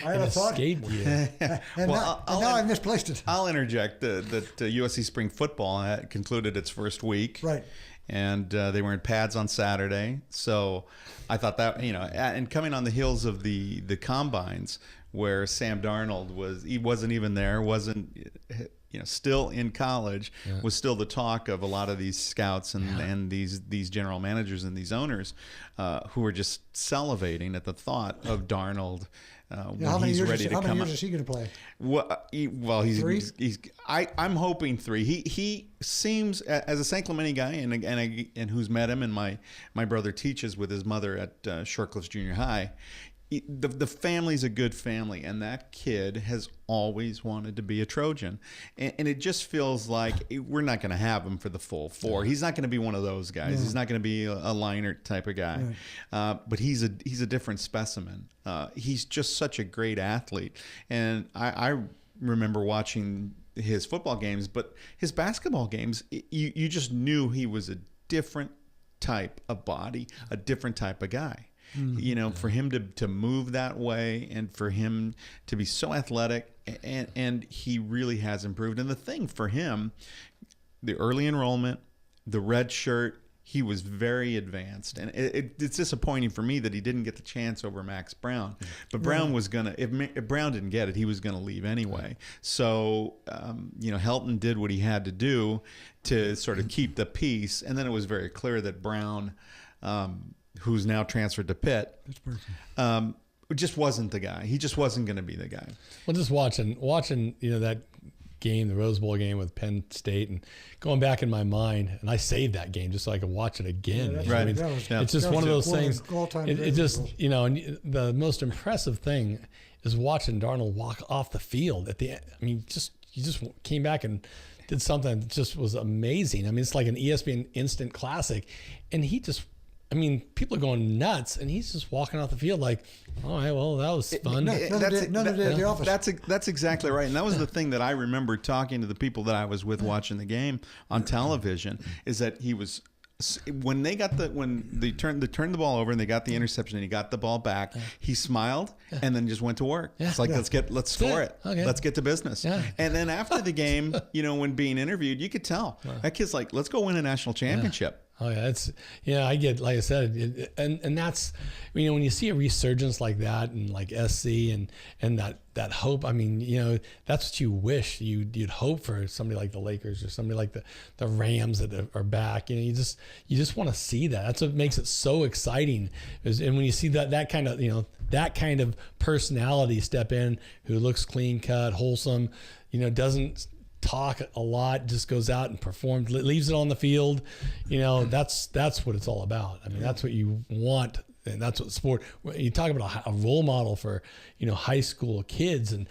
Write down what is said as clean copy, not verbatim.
I had a thought. Escaped you. And now I misplaced it. I'll interject that USC spring football had concluded its first week. Right. And they were in pads on Saturday. So I thought that, and coming on the heels of the combines where Sam Darnold wasn't even there, still in college, was still the talk of a lot of these scouts and these general managers and these owners who were just salivating at the thought of Darnold when he's ready to come. How many years is he going to play? Well, Three? I'm hoping 3. He seems, as a San Clemente guy and who's met him, and my brother teaches with his mother at Shorecliffs Junior High. The family's a good family, and that kid has always wanted to be a Trojan. And it just feels like we're not going to have him for the full 4. He's not going to be one of those guys. Yeah. He's not going to be a liner type of guy. Right. But he's a different specimen. He's just such a great athlete. And I remember watching his football games, but his basketball games, you just knew he was a different type of body, a different type of guy. For him to move that way and for him to be so athletic, and he really has improved. And the thing for him, the early enrollment, the red shirt, he was very advanced. And it's disappointing for me that he didn't get the chance over Max Brown. But Brown was going to, if Brown didn't get it, he was going to leave anyway. So, Helton did what he had to do to sort of keep the peace. And then it was very clear that Brown, who's now transferred to Pitt, just wasn't the guy. He just wasn't going to be the guy. Well, just watching, that game, the Rose Bowl game with Penn State, and going back in my mind, and I saved that game just so I could watch it again. Yeah, right. It's just one of those things. It just, and the most impressive thing is watching Darnold walk off the field at the end. I mean, he just came back and did something that just was amazing. I mean, it's like an ESPN instant classic, and he just. I mean, people are going nuts, and he's just walking off the field like, all right, well, that was fun. None of it at the office. That's exactly right. And that was the thing that I remember talking to the people that I was with watching the game on television, is that he was, when they turned the ball over and they got the interception and he got the ball back, he smiled and then just went to work. It's like, let's score it. Okay. Let's get to business. Yeah. And then after the game, when being interviewed, you could tell that kid's like, let's go win a national championship. Oh yeah, I get, like I said, and that's, when you see a resurgence like that, and like SC and that hope, I mean, that's what you wish you'd hope for somebody like the Lakers or somebody like the Rams that are back. You just want to see that. That's what makes it so exciting. And when you see that kind of personality step in, who looks clean cut, wholesome, doesn't talk a lot, just goes out and performs, leaves it on the field. That's what it's all about. I mean, that's what you want, and that's what sport. You talk about a role model for high school kids, and